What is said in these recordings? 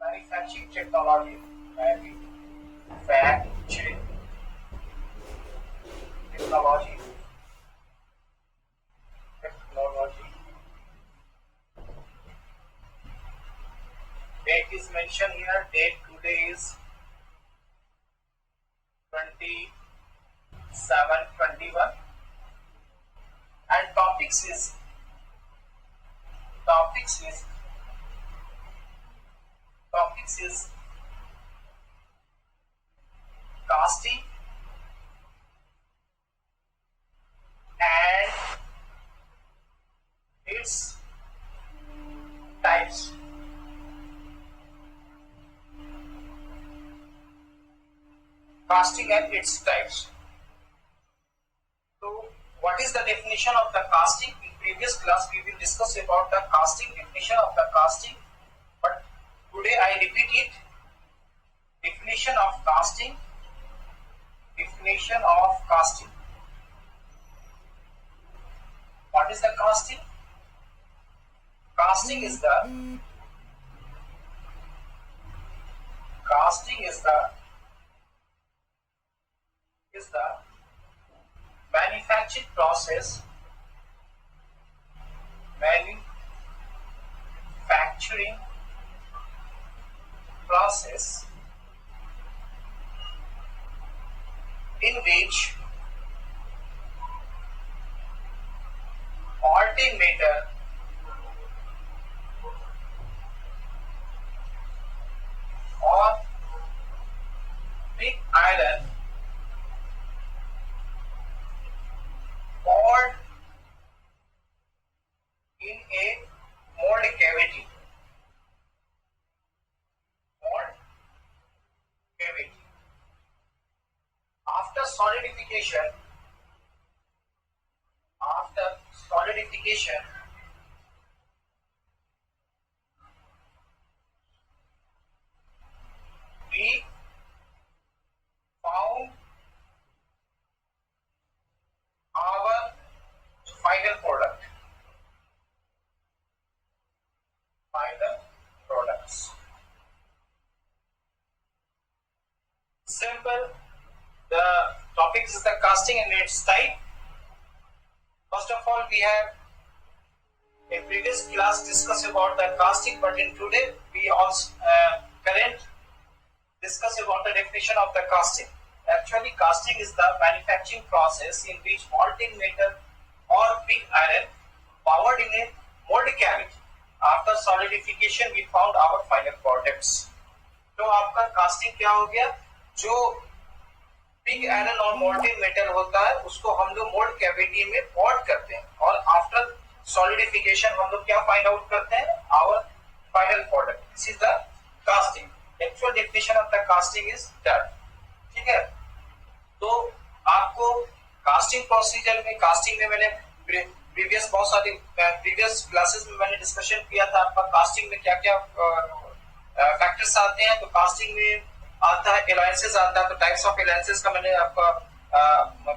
manufacturing technology, manufacturing technology, technology. Date is mentioned here. Date today is 27/21, and topics is topics is casting and its types. Casting and its types. So, what is the definition of the casting? In previous class, we will discuss about the casting, definition of the casting. But today I repeat it. Definition of casting. Definition of casting. What is the casting? Casting is the manufacturing process in which molten metal or big iron poured in a mold cavity. After solidification, we found our final product. Final products. Simple. The topics is the casting and its type. First of all, we have in previous class discussed about the casting, but in today we also current discuss about the definition of the casting. Actually, casting is the manufacturing process in which molten metal or pig iron poured in a mold cavity. After solidification, we found our final products. तो आपका casting क्या हो गया? जो pig iron और molten metal होता है उसको हम लोग मोल्ड कैविटी में पॉट करते हैं और आफ्टर सॉलिडिफिकेशन हम लोग क्या फाइंड आउट करते हैं? Our final product. This is the casting. Actual definition of the casting is that. ठीक है. तो आपको कास्टिंग प्रोसीजर में, कास्टिंग में मैंने प्रीवियस बहुत सारे प्रीवियस क्लासेस में मैंने डिस्कशन किया था आपका कास्टिंग में क्या क्या फैक्टर्स आते हैं. तो कास्टिंग में आता है एलायंसेस आता है. तो टाइप्स ऑफ एलायंसेस का मैंने आपका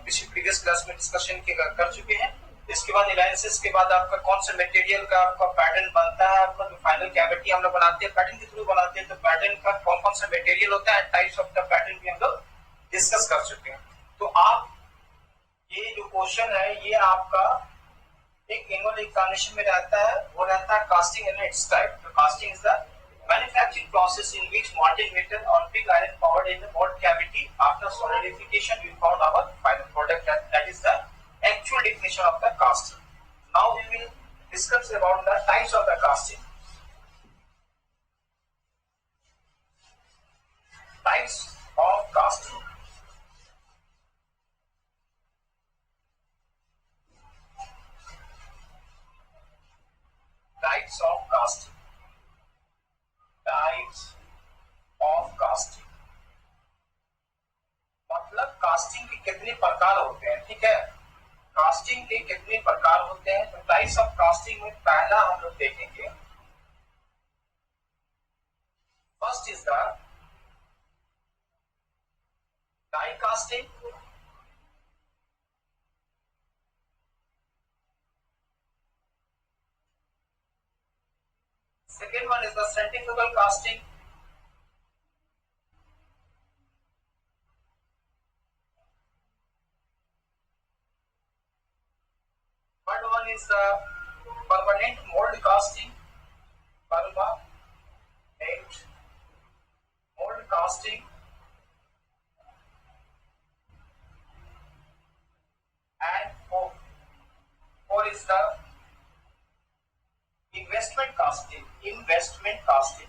पिछले प्रीवियस क्लास में डिस्कशन कर चुके हैं. इसके बाद एलायंसेस के बाद आपका कौन सा मटेरियल का आपका पैटर्न बनता है. आपका जो फाइनल कैविटी हम लोग बनाते हैं पैटर्न के थ्रू बनाते हैं. तो पैटर्न का कौन कौन सा मटेरियल होता है, टाइप्स ऑफ द पैटर्न भी हम लोग डिस्कस कर चुके हैं. तो आप ये जो क्वेश्चन है ये आपका एक एनुअल एग्जामिनेशन में रहता है, वो रहता है कास्टिंग एंड इट्स टाइप. तो casting is the manufacturing process in which molten metal or pig iron poured in the mold cavity. After solidification, we found our final product. That is the actual definition of the casting. Now we will discuss about the types of the casting. Types of casting. Types of casting. Types of casting. मतलब casting के कितने प्रकार होते हैं. ठीक है. Casting के कितने प्रकार होते हैं. तो टाइप्स ऑफ कास्टिंग में पहला हम लोग देखेंगे. First is the die casting. Second one is the centrifugal casting. one is the permanent mold casting. Permanent mold casting. And four is the investment casting. Investment casting.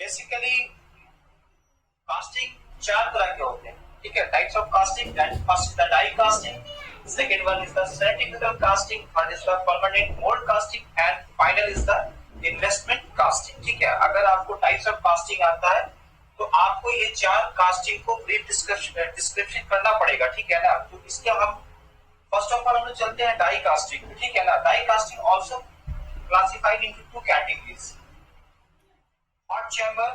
Basically casting चार तरह के होते हैं, ठीक है, types of casting. First is the die casting, second one is the certificate casting, third is the permanent mould casting and final is the investment casting. ठीक है, अगर आपको टाइप्स ऑफ कास्टिंग आता है तो आपको ये चार कास्टिंग को ब्रीफ डिस्क्रिप्शन करना पड़ेगा, ठीक है ना. तो इसके हम फर्स्ट ऑफ ऑल हम लोग चलते हैं डाई कास्टिंग, ठीक है ना. Die casting also classified into two categories, hot chamber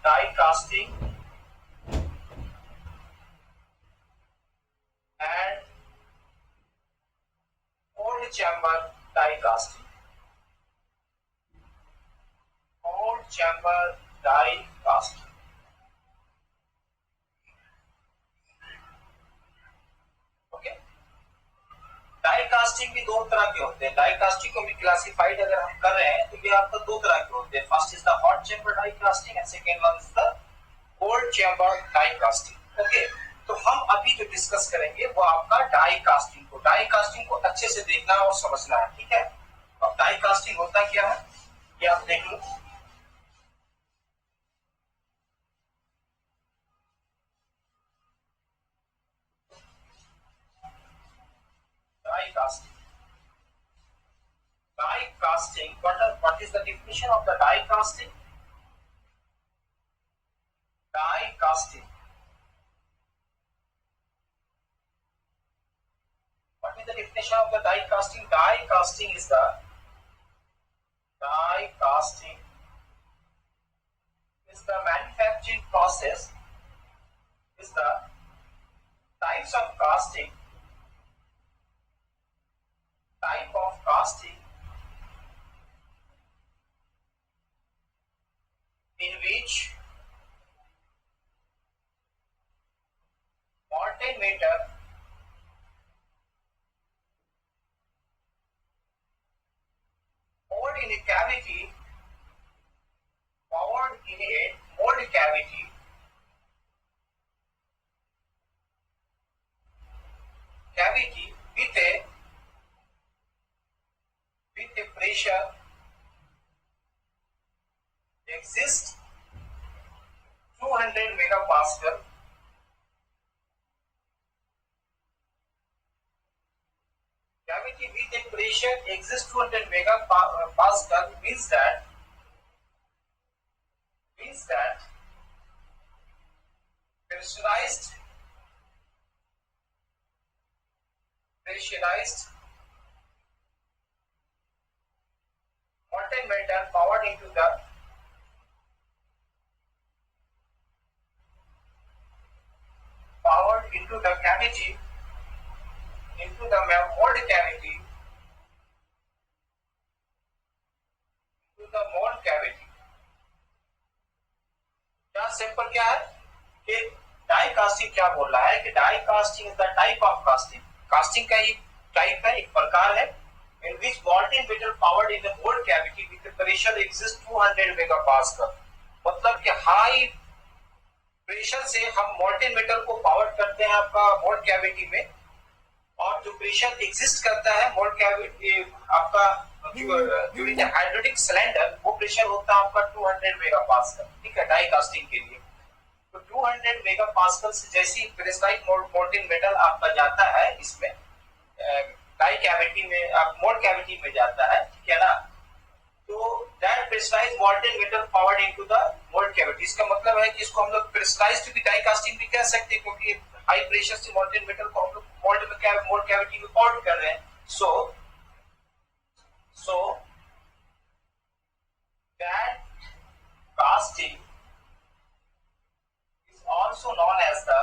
die casting and cold chamber die casting. Cold chamber die casting. Die casting भी दो तरह के होते हैं. डाई कास्टिंग को भी क्लासिफाइड अगर हम कर रहे हैं तो ये आपको दो तरह के होते हैं. First is the hot chamber die casting and second one is the cold chamber die casting. Okay, तो हम अभी जो डिस्कस करेंगे वो आपका डाई कास्टिंग को. डाई कास्टिंग को अच्छे से देखना और समझना है, ठीक है. अब डाई कास्टिंग होता क्या है ये आप देख लो. Die casting. Die casting. What is the definition of the die casting? Die casting. What is the definition of the die casting? Die casting is the manufacturing process. Is the types of casting. Type of casting in which molten metal poured in a cavity, powered in a mold cavity with a pressure exists 200 megapascal. Cavity with a pressure exists 200 megapascal means that pressurized molten metal powered into the cavity, into the mold cavity, क्या simple क्या है कि die casting क्या बोल रहा है कि die casting is the type of casting. Casting का एक टाइप है, एक प्रकार है in which molten metal powered in the mold cavity with a pressure exists 200 megapascal. मतलब कि हाई प्रेशर से हम मोल्टेन मेटल को पावर करते हैं आपका मोल्ड कैविटी में, और जो प्रेशर एग्जिस्ट करता है मोल्ड कैविटी आपका ड्यूरिंग द हाइड्रोलिक सिलेंडर, वो प्रेशर होता है आपका 200 मेगापास्कल. ठीक है, डाई कास्टिंग के लिए. तो 200 मेगापास्कल से जैसी प्रेशराइज्ड मोल्टेन मेटल आपका जाता है इसमें डाई कैविटी में, आप मोल्ड कैविटी में जाता है, ठीक है ना. तो that pressurised molten metal poured into the mould cavity. इसका मतलब है कि इसको हम लोग प्रेशराइज्ड भी डाई कास्टिंग भी कह सकते हैं, क्योंकि हाई प्रेशर से मोल्टेन मेटल को हम लोग मोल्ड कैविटी में पावर्ड कर रहे हैं. So that casting is also known as the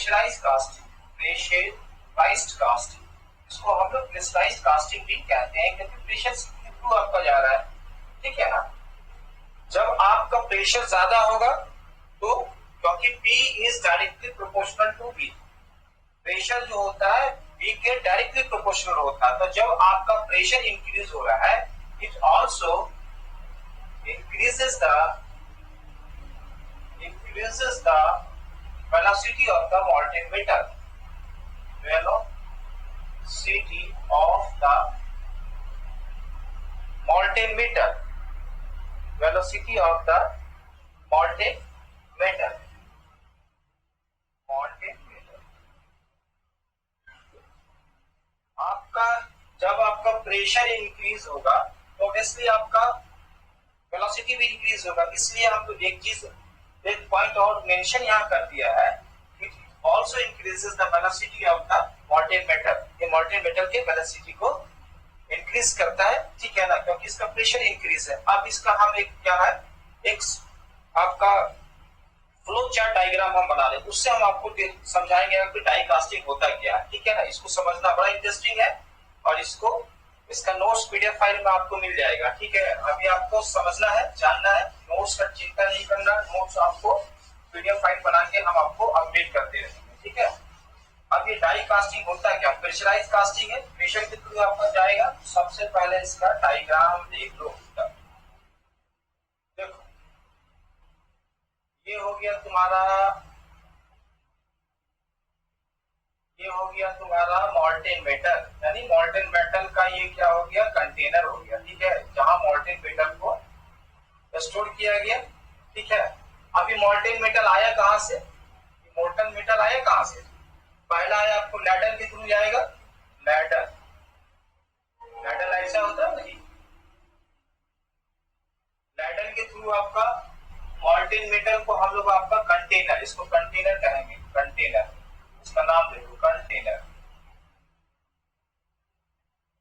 pressurised casting, pressurised casting, इसको हम लोग प्रेशराइज्ड कास्टिंग भी कहते हैं क्योंकि प्रेशर के थ्रू आपका जा रहा है, ठीक है ना। जब आपका प्रेशर ज्यादा होगा तो क्योंकि P is directly proportional to V, pressure जो होता है V के डायरेक्टली प्रोपोर्शनल होता है, तो जब आपका प्रेशर इंक्रीज हो रहा है it also increases the velocity of the molten metal, velocity of the molten metal, velocity of the molten metal, molten metal। आपका जब आपका प्रेशर इंक्रीज होगा तो ऑब्वियसली आपका वेलोसिटी भी इंक्रीज होगा, इसलिए हम लोग एक चीज, एक पॉइंट और मेंशन यहाँ कर दिया है, it also increases the velocity of the molten metal, ये मॉल्टेन मेटल के वेलोसिटी को इंक्रीज करता है, ठीक है ना, क्योंकि इसका प्रेशर इंक्रीज है। अब इसका हम एक क्या है, एक आपका फ्लो चार्ट डायग्राम हम बना रहे हैं, उससे हम आपको समझाएंगे कि डाई कास्टिंग होता क्या है, ठीक है ना। इसको समझना बड़ा इंटरेस्टिंग है और इसका नोट्स पीडीएफ फाइल में आपको मिल जाएगा, ठीक है। अभी आपको समझना है, जानना है, नोट्स का चिंता नहीं करना, नोट्स आपको पीडीएफ फाइल बना के हम आपको अपडेट करते रहेंगे, ठीक है। अब ये डाई कास्टिंग होता है क्या, प्रेशराइज कास्टिंग है, प्रेशर के थ्रू आपका जाएगा। सबसे पहले इसका डायग्राम देख लो, देखो ये हो गया तुम्हारा मॉल्टेन मेटल, यानी मॉल्टेन मेटल का ये क्या हो गया, कंटेनर हो गया, ठीक है, जहां मॉल्टेन मेटल को स्टोर किया गया, ठीक है। अभी मॉल्टेन मेटल आया कहां से, मॉल्टेन मेटल आया कहां से, पहला आया आपको लैडर के थ्रू जाएगा, लैडर ऐसा होता है नहीं, लैडर के थ्रू आपका मॉल्टेन मेटल को हम लोग आपका कंटेनर, इसको कंटेनर कहेंगे, कंटेनर, इसका नाम देखो कंटेनर,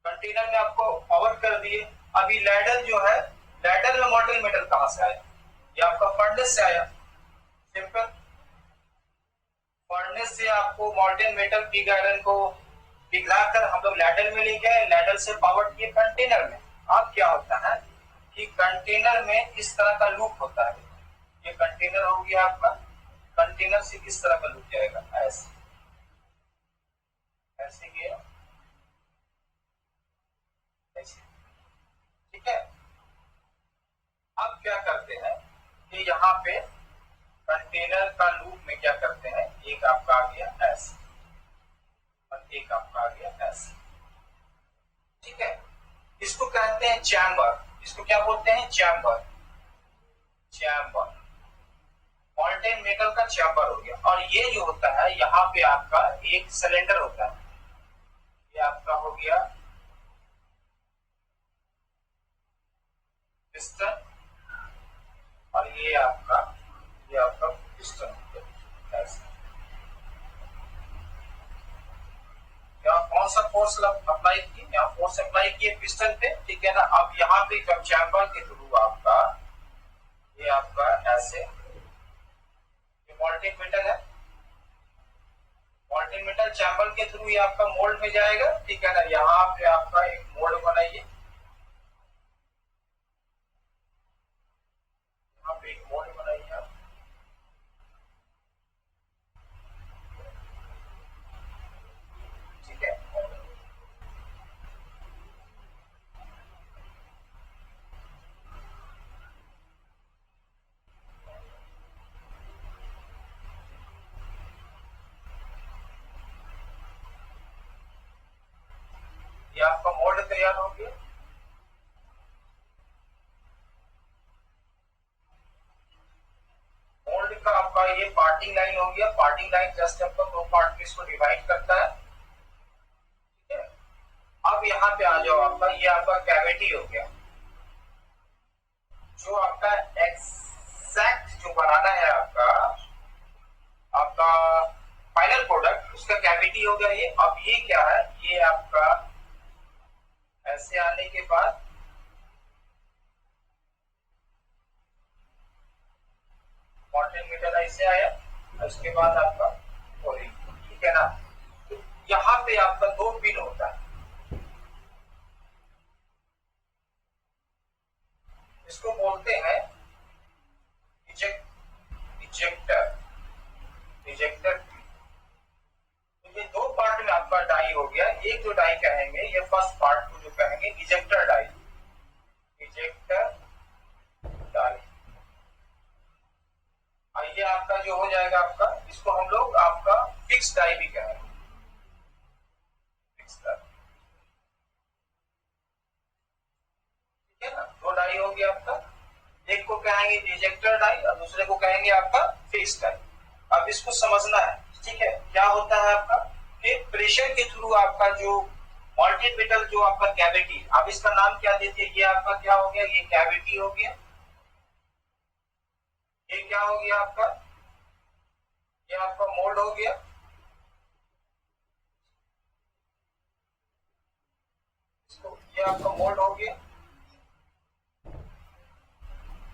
कंटेनर में आपको कवर कर दिए। अभी लैडर जो है, लैडर में मॉल्टेन मेटल कहां से आया, ये आपका फर्नेस से आया, सिंपल, फर्नेस से आपको मॉल्टेन मेटल पिग आयरन को पिघलाकर हम लोग लैडर में ले गए, लैडर से पावर किए कंटेनर में। अब क्या होता है कि कंटेनर में इस तरह का लूप होता है, ये कंटेनर हो गया आपका, कंटेनर से किस तरह का लूप जाएगा, ऐसे ऐसे गया, ऐसे, ठीक है। अब क्या करते हैं कि यहाँ पे कंटेनर का लूप में क्या करते हैं, एक आपका आ गया ऐसे और एक आपका आ गया ऐसे, ठीक है। इसको कहते हैं चैम्बर, इसको क्या बोलते हैं, चैम्बर, चैम्बर, मॉल्टेन मेटल का चैम्बर हो गया। और ये जो होता है यहाँ पे आपका एक सिलेंडर होता है, ये आपका हो गया पिस्टन और ये आपका पिस्टन हो गया ऐसे। यहाँ कौन सा फोर्स अप्लाई किए, यहाँ फोर्स अप्लाई किए पिस्टन पे, ठीक है ना। अब यहाँ पे जब चैम्बर के थ्रू आपका ये आपका ऐसे, ये मॉल्टेन मेटल है, मॉल्टेन मेटल चैम्बर के थ्रू ये आपका मोल्ड में जाएगा, ठीक है ना। यहाँ पे आपका एक मोल्ड बनाइए, यहाँ पे एक मोल्ड बनाइए आप, ठीक है। ये आपका मोल्ड तैयार हो गया। मोल्ड का आपका ये पार्टिंग लाइन हो गया, पार्टिंग लाइन जस्ट आपका दो पार्ट में इसको डिवाइड करता है, ठीक है। अब यहाँ पे आ जाओ, आपका ये आपका कैविटी हो गया, जो आपका एग्जैक्ट जो बनाना है आपका फाइनल प्रोडक्ट, उसका कैविटी हो गया ये। अब ये क्या है, ये आपका ऐसे आने के बाद मॉल्टेन मेटल ऐसे आया, उसके बाद आपका ओरिंग, है ना। तो यहाँ पे आपका 2 पिन होता है, इसको बोलते हैं इजेक्टर पिन। तो ये 2 पार्ट में आपका डाई हो गया। एक जो डाई कहेंगे, ये फर्स्ट पार्ट को जो कहेंगे इजेक्टर डाई, ये आपका जो हो जाएगा आपका, इसको हम लोग आपका फिक्स डाई भी कहेंगे, फिक्स डाई, ठीक है ना। 2 डाई हो गया आपका, एक को कहेंगे इजेक्टर डाई और दूसरे को कहेंगे आपका फिक्स डाई। अब इसको समझना है, ठीक है। क्या होता है आपका कि प्रेशर के थ्रू आपका जो मॉल्टेन मेटल जो आपका कैविटी, आप इसका नाम क्या देते हैं, ये आपका क्या हो गया, ये कैविटी हो गया, ये क्या हो गया आपका, ये आपका मोल्ड हो गया, ये आपका मोल्ड हो गया।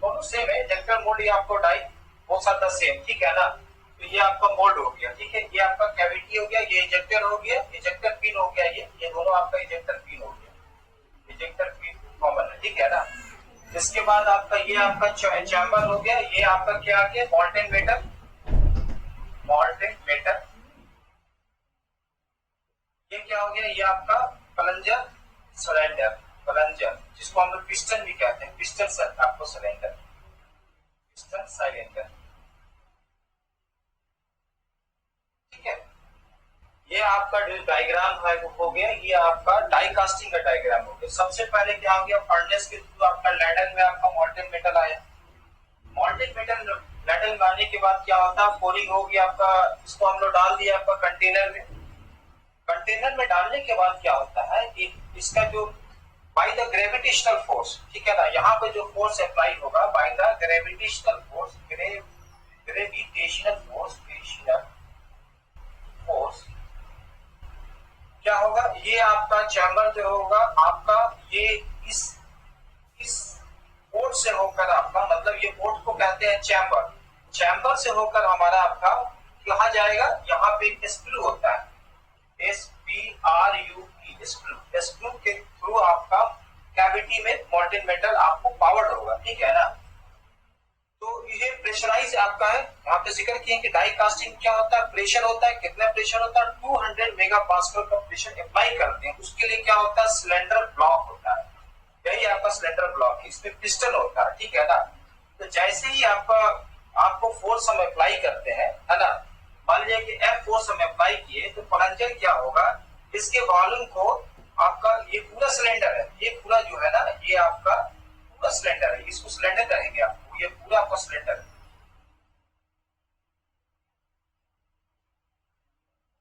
दोनों सेम है, इजेक्टर मोल्ड, ये आपको डाई बहुत सारा सेम, ठीक है ना। तो ये आपका मोल्ड हो गया, ठीक है। ये आपका कैविटी हो गया, ये इजेक्टर हो गया, इजेक्टर पिन हो गया, ये दोनों आपका इजेक्टर पिन हो गया, इजेक्टर पिन कॉमन है, ठीक है ना। इसके बाद आपका ये आपका चैम्बर हो गया, ये आपका क्या आ गया, मॉल्टेन मेटल, ये क्या हो गया, ये आपका प्लंजर प्लंजर, जिसको हम लोग पिस्टन भी कहते हैं, पिस्टन आपको सिलेंडर, पिस्टन सिलेंडर, ठीक है। ये आपका डायग्राम है हो गया, ये आपका डाई कास्टिंग का डायग्राम हो गया। सबसे पहले क्या हो गया, फर्नेस के थ्रू आपका लैडल में आपका मॉल्टेन मेटल आया, मॉल्टेन मेटल लैडल में आने के बाद क्या होता है, पोरिंग हो गया आपका, इसको हम लोग डाल दिया आपका कंटेनर में। कंटेनर में डालने के बाद क्या होता है कि इसका जो बाय द ग्रेविटेशनल फोर्स, ठीक है ना, यहाँ पे जो फोर्स अप्लाई होगा by the gravitational force, gravitational force क्या होगा, ये आपका चैम्बर जो होगा आपका, ये इस पोर्ट से होकर आपका, मतलब ये पोर्ट को कहते हैं चैम्बर, चैम्बर से होकर हमारा आपका कहा जाएगा, यहाँ पे स्क्रू होता है, SPRU, स्क्रू के थ्रू आपका कैविटी में मॉल्टेन मेटल आपको पावर्ड होगा, ठीक है ना। तो ये प्रेशराइज आपका है, यहाँ पे जिक्र किए कि डाई कास्टिंग क्या होता है, प्रेशर होता है, कितना प्रेशर होता है, 200 मेगा पास्कल का प्रेशर अप्लाई करते हैं। उसके लिए क्या होता है, सिलेंडर ब्लॉक होता है, यही आपका सिलेंडर ब्लॉक है, इसमें पिस्टन होता है, ठीक है ना। तो जैसे ही आपको फोर्स हम अप्लाई करते हैं, है ना, मान लिया कि F फोर्स हम अप्लाई किए, तो प्लंजर क्या होगा, इसके वॉल्यूम को आपका, ये पूरा सिलेंडर है, ये पूरा जो है ना, ये आपका पूरा सिलेंडर है, इसको सिलेंडर कहेंगे आपको, ये पूरा आपका सिलेंडर है,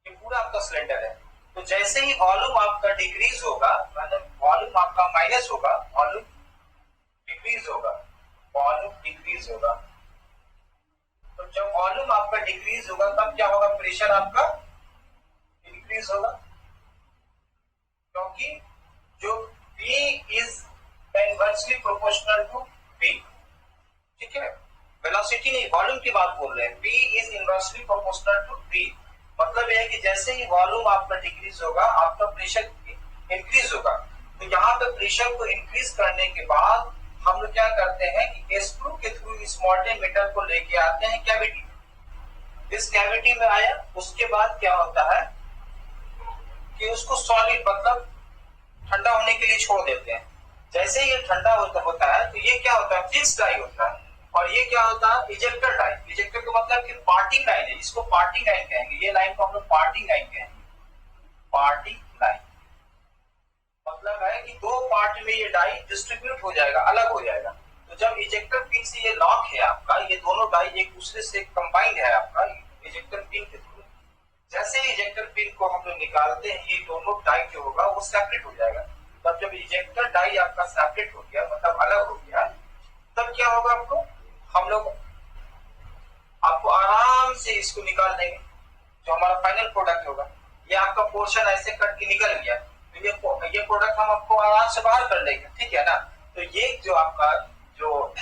ये पूरा आपका सिलेंडर है। तो जैसे ही वॉल्यूम आपका डिक्रीज होगा, मतलब वॉल्यूम आपका माइनस होगा, वॉल्यूम डिक्रीज होगा, वॉल्यूम डिक्रीज होगा। तो जब वॉल्यूम आपका डिक्रीज होगा तब क्या होगा, प्रेशर आपका इंक्रीज होगा, क्योंकि जो P is inversely proportional to V, ठीक है, वेलोसिटी नहीं, वॉल्यूम की बात बोल रहे हैं, P is inversely proportional to V। मतलब यह है कि जैसे ही वॉल्यूम आपका डिक्रीज होगा आपका प्रेशर इंक्रीज होगा। तो यहाँ पे प्रेशर को इंक्रीज करने के बाद हम लोग क्या करते हैं कि स्क्रू के थ्रू इस मॉल्टेन मेटल को लेके आते हैं कैविटी में। इस कैविटी में आया, उसके बाद क्या होता है कि उसको सॉलिड मतलब ठंडा होने के लिए छोड़ देते हैं। जैसे ये ठंडा होता है तो ये क्या होता है, फिक्स डाई होता है, और ये क्या होता है, इजेक्टर डाई। इजेक्टर का मतलब कि पार्टिंग लाइन है, इसको पार्टिंग लाइन कहेंगे, ये लाइन को हम लोग पार्टिंग लाइन कहेंगे, पार्टिंग लाइन। मतलब है कि 2 पार्ट में ये डाई डिस्ट्रीब्यूट हो जाएगा, अलग हो जाएगा। तो जब इजेक्टर पिन से ये लॉक है आपका, ये दोनों डाई एक दूसरे से कंबाइंड है आपका इजेक्टर पिन के थ्रू। जैसे इजेक्टर पिन को हम लोग निकालते हैं, ये दोनों डाई जो होगा वो सेपरेट हो जाएगा। तब जब इजेक्टर डाई आपका सेपरेट हो गया, मतलब अलग हो गया, तब क्या होगा, हम लोग आपको आराम से इसको निकाल देंगे, जो हमारा फाइनल प्रोडक्ट होगा। ये आपका पोर्शन ऐसे कट के निकल गया, तो ये प्रोडक्ट हम आपको आराम से बाहर कर लेंगे, ठीक है ना। तो ये जो आपका जो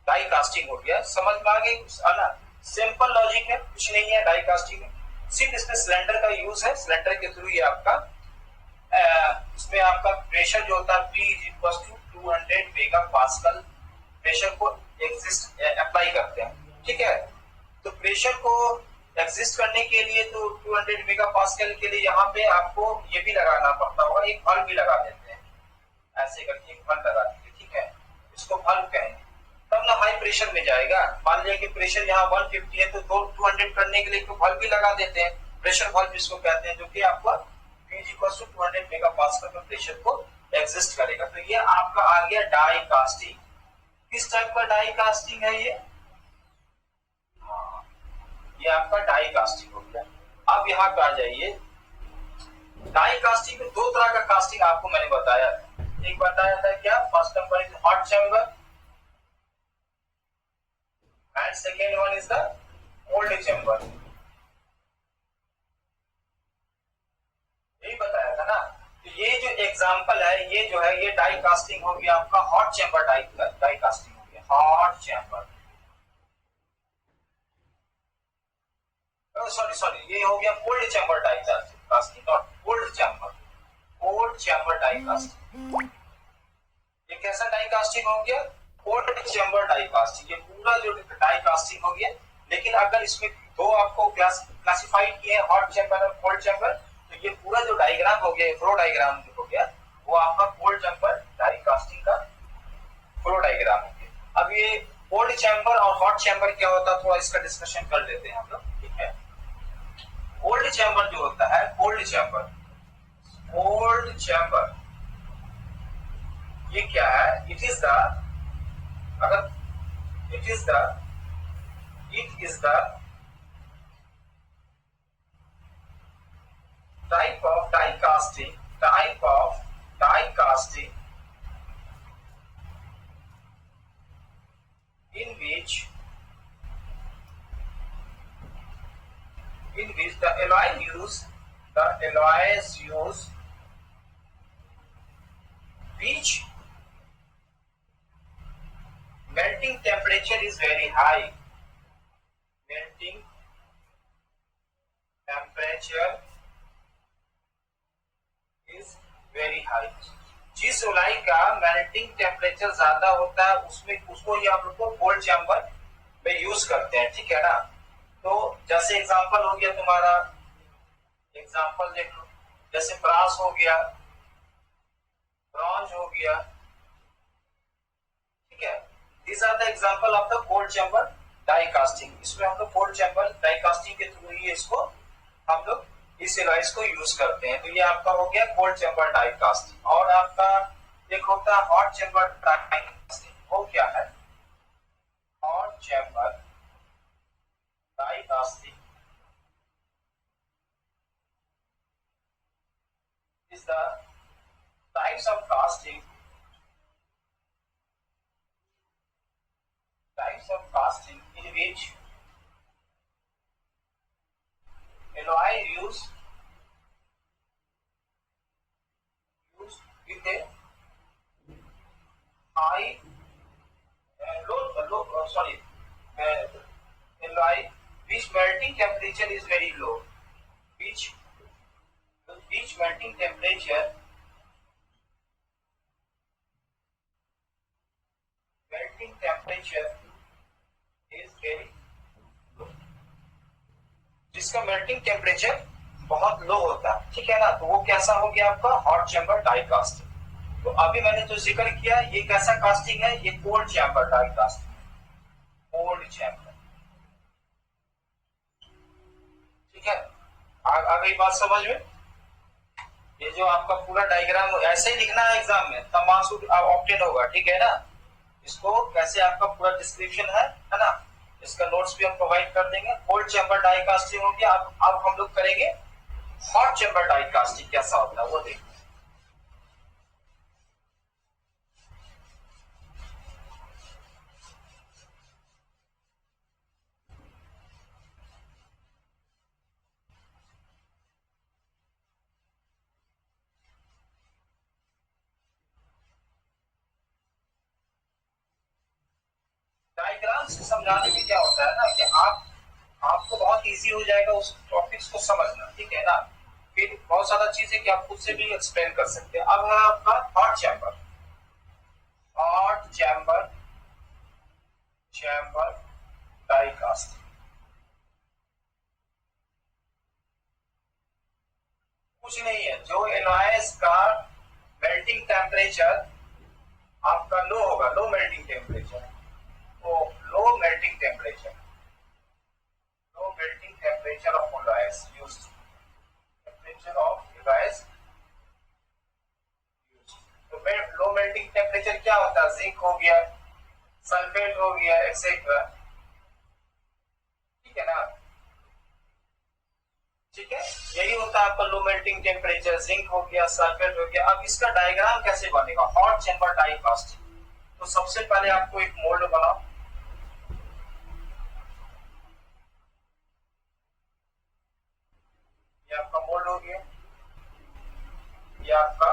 डाई कास्टिंग हो गया, समझ में आ गई ना, सिंपल लॉजिक है, कुछ नहीं है डाई कास्टिंग में। सिर्फ इसमें सिलेंडर का यूज है, सिलेंडर के थ्रू ये आपका इसमें आपका प्रेशर जो होता है P = 200 मेगा पास्कल प्रेशर को एग्जिस्ट अप्लाई करते हैं, ठीक है। तो प्रेशर को एग्जिस्ट करने के लिए तो 200 मेगा पास्कल के लिए यहाँ पे आपको ये भी लगाना पड़ता होगा, एक बल्ब भी लगा देते हैं, ऐसे करके एक बल्ब लगा देते, ठीक है, इसको बल्ब कहेंगे, तब ना हाई प्रेशर में जाएगा। मान लिया कि प्रेशर यहाँ 150 है तो 200 करने के लिए एक बल्ब भी लगा देते हैं, प्रेशर बल्ब इसको कहते हैं, जो कि आपका P = 200 मेगा पास्कल में प्रेशर को एग्जिस्ट करेगा। तो ये आपका आ गया डाई कास्टिंग। किस टाइप का डाई कास्टिंग है ये ये आपका डाई कास्टिंग हो गया। अब यहाँ पे आ जाइए, डाई कास्टिंग में दो तरह का कास्टिंग आपको मैंने बताया था। एक बताया था क्या, first number is hot chamber and second one is the cold chamber, यही बताया था ना। तो ये जो एग्जांपल है, ये जो है ये डाई कास्टिंग हो गया आपका हॉट चैम्बर डाई कास्टिंग हो गया, हॉट चैम्बर, सॉरी ये हो गया cold chamber die casting, not cold chamber, cold chamber die casting. ये कैसा डाई कास्टिंग हो गया, कोल्ड चैम्बर डाई कास्टिंग। ये पूरा जो डाई कास्टिंग हो गया, लेकिन अगर इसमें दो आपको क्लासिफाइड किए हॉट चैम्बर और कोल्ड चैम्बर, तो ये पूरा जो डायग्राम हो गया, फ्लो डायग्राम हो गया, वो आपका कोल्ड चैम्बर डाई कास्टिंग का फ्लो डायग्राम हो गया। अब ये कोल्ड चैम्बर और हॉट चैम्बर क्या होता है, थोड़ा इसका डिस्कशन कर लेते हैं हम लोग, ठीक है। कोल्ड चैम्बर जो होता है, कोल्ड चैम्बर ये क्या है, it is the type of die casting in which the alloys use which melting temperature is very high, melting temperature is very high। जिस एलॉय का मेल्टिंग टेम्परेचर ज्यादा होता है उसको ये आप लोग को कोल्ड चैम्बर में यूज करते हैं, ठीक है ना। तो जैसे एग्जांपल हो गया तुम्हारा, एग्जांपल देख लो, जैसे ब्रास हो गया, ब्रॉन्ज हो गया, ठीक है, these are the example of the cold chamber die casting। इसमें हम लोग cold chamber die casting के थ्रू ही इसको हम लोग इस एलॉयज को यूज करते हैं। तो ये आपका हो गया कोल्ड चैम्बर डाई कास्टिंग। और आपका एक होता है हॉट चैम्बर डाई कास्टिंग, वो क्या है, hot chamber die casting is the types of casting in which alloy use with a high alloy which melting temperature is very low, which melting temperature is very low, जिसका melting temperature बहुत लो होता है, ठीक है ना। तो वो कैसा हो गया आपका हॉट चैम्बर डाई कास्टिंग। तो अभी मैंने जो जिक्र किया, ये कैसा कास्टिंग है, ये cold chamber die casting, cold chamber, ठीक है। आ गई बात समझ में। ये जो आपका पूरा डायग्राम ऐसे ही लिखना है एग्जाम में, तब मार्क्स ऑब्टेन होगा, ठीक है ना। इसको कैसे आपका पूरा डिस्क्रिप्शन है ना, इसका नोट्स भी हम प्रोवाइड कर देंगे। कोल्ड चैम्बर डाई कास्टिंग हो गया। अब हम लोग करेंगे हॉट चैम्बर डाई कास्टिंग कैसा होता है वो देखिए। डायग्राम से समझाने में क्या होता है ना कि आप आपको बहुत इजी हो जाएगा उस टॉपिक्स को समझना, ठीक है ना। फिर बहुत सारा चीज है कि आप खुद से भी एक्सप्लेन कर सकते हैं। अब है आपका hot chamber. Hot chamber, chamber die cast. कुछ नहीं है, जो एनॉयस का मेल्टिंग टेम्परेचर आपका लो होगा, लो मेल्टिंग टेम्परेचर, तो low melting temperature, low melting temperature of alloys used, temperature of alloys used. तो लो मेल्टिंग टेम्परेचर क्या होता है? जिंक हो गया, सल्फेट हो गया, एक्सेट्रा, ठीक है ना। ठीक है, यही होता है आपका लो मेल्टिंग टेम्परेचर। जिंक हो गया, सल्फेट हो गया। अब इसका डायग्राम कैसे बनेगा? Hot chamber die casting. तो सबसे पहले आपको एक मोल्ड बनाओ। ये आपका मोल्ड हो गया, ये आपका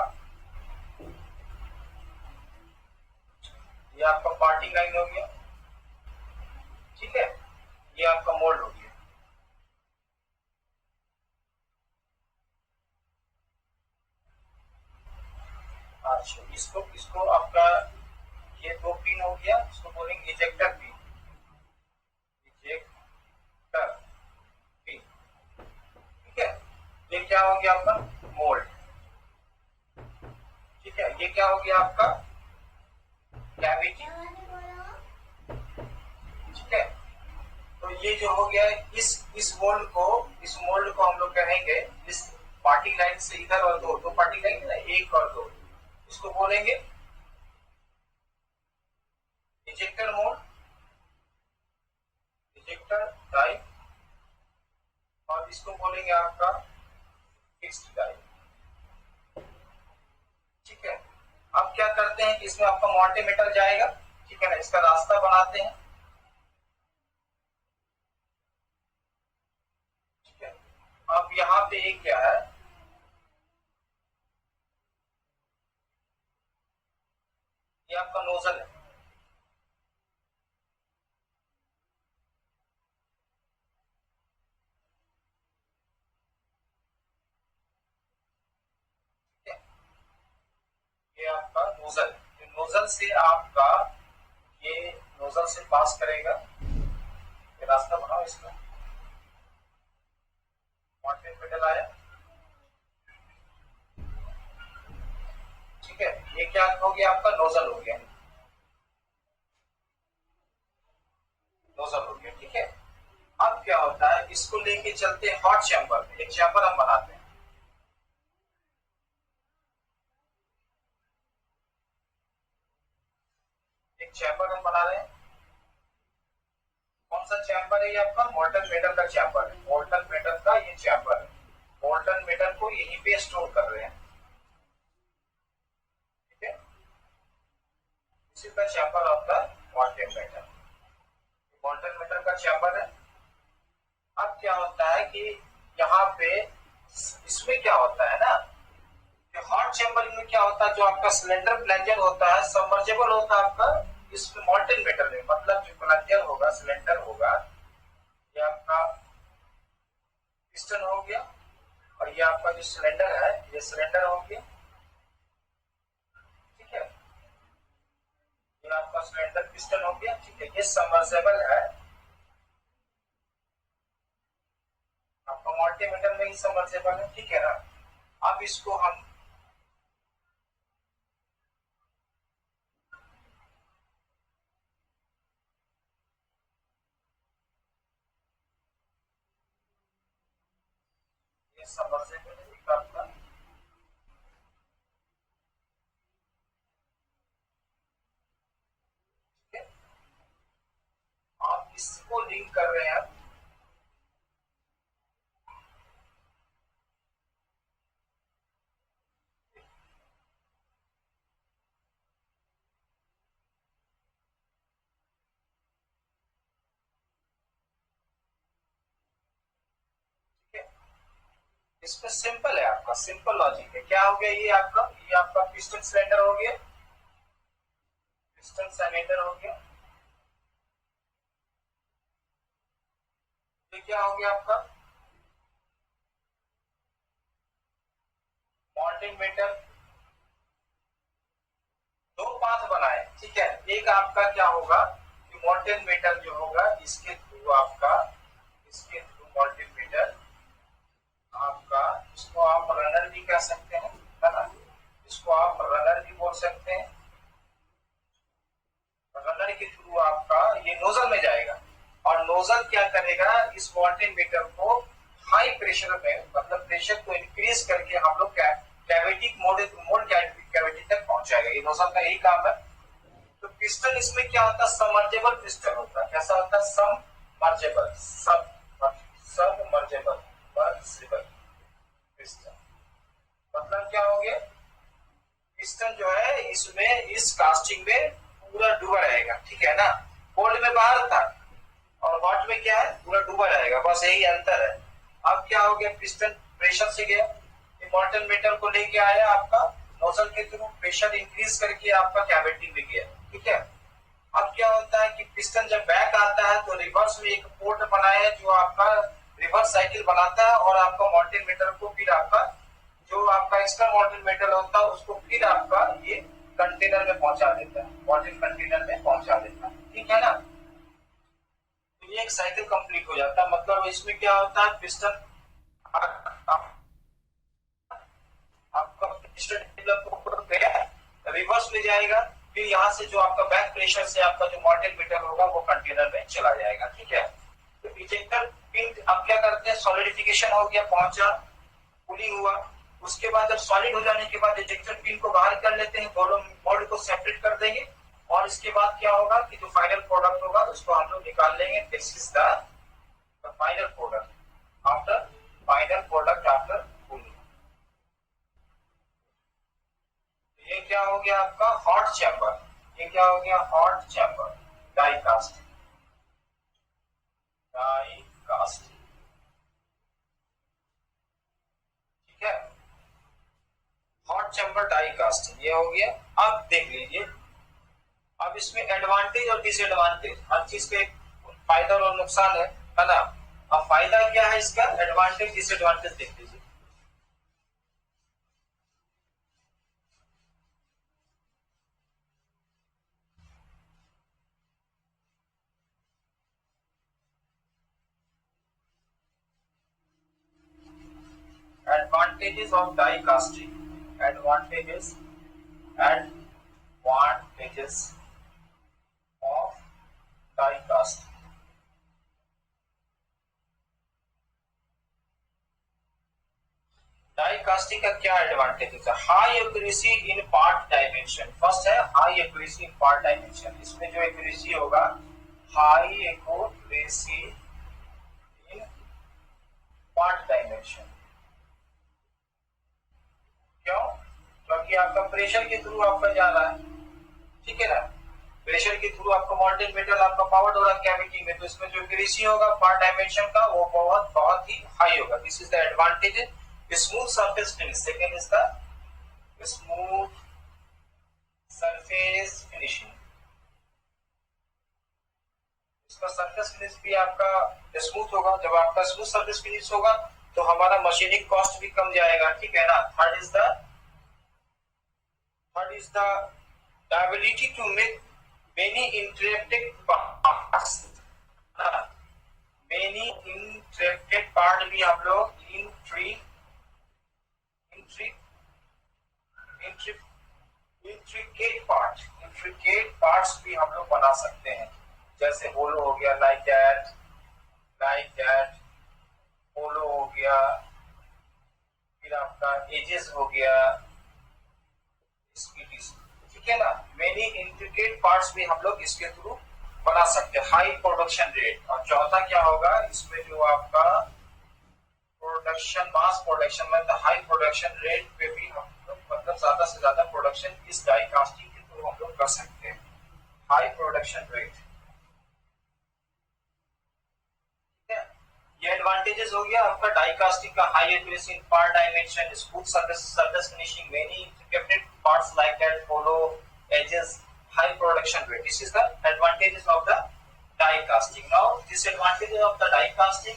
ये आपका पार्टी लाइन हो गया, ठीक है। ये आपका मोल्ड हो गया। अच्छा, इसको इसको आपका ये दो पिन हो गया, इसको बोलेंगे इजेक्टर पिन, इजेक्टर पिन, ठीक है। ये क्या हो गया आपका? मोल्ड, ठीक है। ये क्या हो गया आपका? कैविटी, ठीक है। तो ये जो हो गया, इस मोल्ड को हम लोग कहेंगे, इस पार्टी लाइन से इधर और दो पार्टी लाइन है ना, एक और दो, इसको बोलेंगे इजेक्टर मोल्ड, इजेक्टर टाइप, और इसको बोलेंगे आपका फिक्स्ड टाइप, ठीक है। अब क्या करते हैं कि इसमें आपका मॉल्टे मेटल जाएगा, ठीक है ना। इसका रास्ता बनाते हैं, ठीक है। अब यहाँ पे एक क्या है, ये आपका नोजल है, ठीक है। ये आपका नोजल है। ये नोजल से आपका, ये नोजल से पास करेगा। ये रास्ता बनाओ इसका, मॉल्टे मेटल आया, ठीक है। ये क्या हो गया आपका? नोजल हो गया, नोजल हो गया, ठीक है। अब क्या होता है, इसको लेके चलते हैं हॉट चैम्बर में। एक चैम्बर हम बनाते हैं, एक चैम्बर हम बना रहे हैं। कौन सा चैम्बर है? ये आपका मोल्टन मेटल का चैम्बर है, मोल्टन मेटल का ये चैम्बर है। मोल्टन मेटल को यहीं पे स्टोर कर रहे हैं, ठीक है। इसी का चैम्बर आपका मोल्टन मेटल, मोल्टन मेटल का चैम्बर है। अब क्या होता है कि यहाँ पे इसमें क्या होता है ना, हॉट चैम्बर में क्या होता है, जो आपका सिलेंडर प्लंजर होता है, सबमर्जेबल होता है आपका इसमें मॉल्टन मेटल में। मतलब जो प्लंजर होगा, सिलेंडर होगा, ये आपका पिस्टन हो गया, और ये आपका जो सिलेंडर है, ये सिलेंडर हो गया, ठीक है। ये आपका सिलेंडर पिस्टन हो गया, ठीक है। ये सबमर्जेबल है आपका, मल्टी मेटल में ही सबमर्जेबल है, ठीक है ना। अब इसको हम ये सबमर्जेबल है आपका, ठीक है। आप इसको लिंक कर रहे हैं, ठीक है। इसमें सिंपल है, आपका सिंपल लॉजिक है। क्या हो गया? ये आपका पिस्टन सिलेंडर हो गया, पिस्टन सिलेंडर हो गया। ये क्या हो गया आपका मॉल्टेन मेटल, दो पाथ बनाए, ठीक है। एक आपका क्या होगा कि मॉल्टेन मेटल जो होगा इसके थ्रू आपका, इसके थ्रू मॉल्टेन मेटल आपका, इसको आप रनर भी कह सकते हैं, है ना, इसको आप रनर भी बोल सकते हैं। रनर के थ्रू आपका ये नोजल में जाएगा और नोजल क्या करेगा, इस मॉल्टेन मेटल को हाई प्रेशर में, मतलब प्रेशर को इंक्रीज करके हम लोग कैविटी मोल्ड कैविटी तक पहुंचाएगा। ये नोजल का यही काम है। तो पिस्टन इसमें क्या होता है, सबमर्जेबल पिस्टन होता है। कैसा होता है, सबमर्जेबल, सबमर्जेबल पिस्टन। मतलब क्या हो गया, पिस्टन जो है इसमें, इस कास्टिंग में पूरा डूबा रहेगा, ठीक है ना। कोल्ड में बाहर था और हॉट में क्या है, पूरा डूबा रहेगा, बस यही अंतर है। अब क्या हो गया, पिस्टन प्रेशर से गया, मॉल्टेन मेटल को लेके आया आपका नोजल के थ्रू, प्रेशर इंक्रीज करके आपका कैविटी में गया, ठीक है। अब क्या होता है कि पिस्टन जब बैक आता है तो रिवर्स में एक पोर्ट बनाया है जो आपका रिवर्स साइकिल बनाता है और आपका मॉल्टेन मेटल को फिर आपका जो आपका एक्स्ट्रा मॉल्टेन मेटल होता है उसको फिर आपका ये कंटेनर में पहुंचा देता है, मॉल्टेन कंटेनर में पहुंचा देता है, ठीक है ना। तो ये एक साइकिल कंप्लीट हो जाता है। मतलब इसमें क्या होता है, पिस्टन आपका पिस्टन डेवलप गया, रिवर्स में जाएगा, फिर यहाँ से जो आपका बैक प्रेशर से आपका जो मॉल्टेन मेटल होगा वो कंटेनर में चला जाएगा, ठीक है। तो इजेक्टर पिन अब क्या करते हैं, सॉलिडिफिकेशन हो गया, पहुंचा, कूलिंग हुआ, उसके बाद जब सॉलिड हो जाने के बाद इजेक्टर पिन को बाहर कर लेते हैं, दोनों मोल्ड को सेपरेट कर देंगे और इसके बाद क्या होगा कि जो फाइनल प्रोडक्ट होगा उसको हम लोग निकाल लेंगे। This is the final product after, final product after cooling. ये क्या हो गया आपका हॉट चैम्बर, ये क्या हो गया hot chamber, die cast, die cast, ठीक है। हॉट चैम्बर डाई कास्टिंग ये हो गया। अब देख लीजिए, अब इसमें एडवांटेज और डिसएडवांटेज, हर चीज के फायदा और नुकसान है ना। अब फायदा क्या है इसका, एडवांटेज डिसएडवांटेज देख लीजिए। Advantages of die casting, advantages of die casting। Die casting का क्या एडवांटेज है, high accuracy in part dimension. First है high accuracy in part dimension, इसमें जो एक्यूरेसी होगा high accuracy in part dimension. क्यों, क्योंकि आपका प्रेशर के थ्रू आपका जा रहा है, ठीक है ना, प्रेशर के थ्रू आपका मॉल्टेन मेटल आपका पावर हो रहा है कैविटी में, तो इसमें जो एक्यूरेसी होगा पार्ट डायमेंशन का वो बहुत बहुत ही हाई होगा। This is the advantage. Smooth surface finish, second is the smooth surface finishing. इसका सरफेस फिनिश भी आपका स्मूथ होगा। जब आपका स्मूथ सरफेस फिनिश होगा तो हमारा मशीनिंग कॉस्ट भी कम जाएगा, ठीक है ना। Third is the ability to make many interactive parts, many interactive part भी हम लोग intricate parts भी हम लोग बना सकते हैं, जैसे होलो हो गया, लाइक दैट होलो हो गया, फिर आपका एजेस हो गया, ठीक है ना। मेनी इंट्रिकेट पार्ट्स भी हम लोग इसके थ्रू बना सकते हैं, हाई प्रोडक्शन रेट। और चौथा क्या होगा, इसमें जो आपका प्रोडक्शन, मास प्रोडक्शन मतलब हाई प्रोडक्शन रेट पे भी हम लोग मतलब ज्यादा से ज्यादा प्रोडक्शन इस डाई कास्टिंग के थ्रू हम लोग कर सकते हैं, हाई प्रोडक्शन रेट। ये एडवांटेजेस हो गया आपका डाई कास्टिंग का, high accuracy in part dimension, smooth surface finishing, many intricate parts like that, hollow edges, high production rate. This is the advantages of the die casting. Now disadvantages of the die casting,